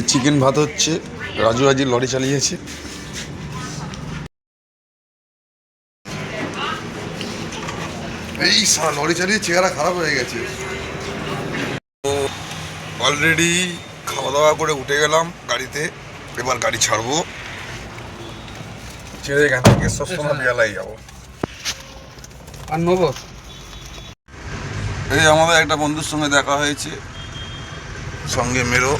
Chicken ভাত হচ্ছে। রাজু আজি লরি চালিয়েছে। এই লরি চালিয়ে চেহারা খারাপ হয়ে গেছে। তো অলরেডি খাওয়া দাওয়া করে উঠে গেলাম গাড়িতে। এবার গাড়ি ছাড়বো, ছেড়ে এখান থেকে সবসময় বেলায় যাবো। আর নেবো। এই আমাদের একটা বন্ধুর সঙ্গে দেখা হয়েছে, সঙ্গে মেরো।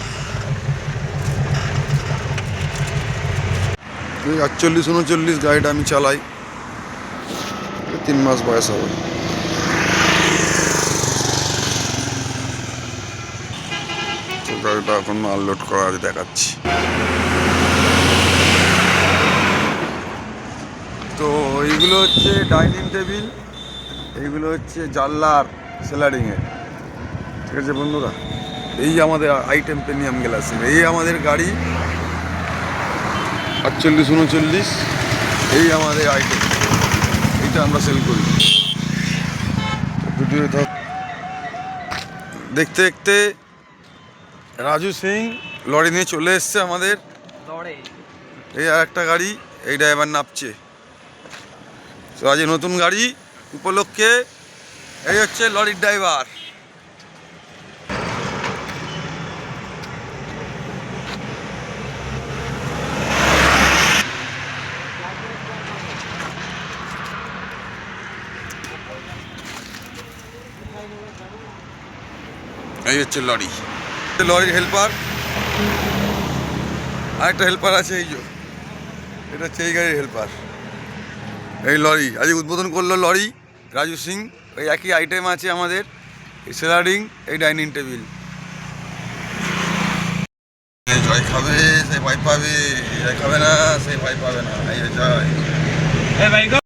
48-39 গাড়িটা আমি চালাই, 3 মাস বয়স হবে। তো গাড়িটা এখন আনলোড করা আছে, দেখাচ্ছি। তো এইগুলো হচ্ছে ডাইনিং টেবিল, এইগুলো হচ্ছে জানলার সেলারিংয়ের। ঠিক আছে বন্ধুরা, এই আমাদের আইটেম প্রিমিয়াম গ্লাসের, এই আমাদের গাড়ি 48-39, এই আমাদের আইটেম, এইটা আমরা সেল করি। ভিডিও দেখতে দেখতে রাজু সিং লরি নিয়ে চলে এসছে আমাদের। এই আর একটা গাড়ি, এই ড্রাইভার নাপছে। তো আজ নতুন গাড়ি উপলক্ষে এই হচ্ছে লরির ড্রাইভার। এই হচ্ছে লরি, লরির হেল্পার। আরেকটা হেল্পার আছে, এই যে এটা হচ্ছে এই গাড়ির হেল্পার। এই লরি আজ উদ্বোধন করলো লরি রাজু সিং। ওই একই আইটেম আছে আমাদের, এই সেলারিং, এই ডাইনিং টেবিল। জয় খাবে সে ভয় পাবে, জয় খাবে না সে ভয় পাবে না। এই জয়।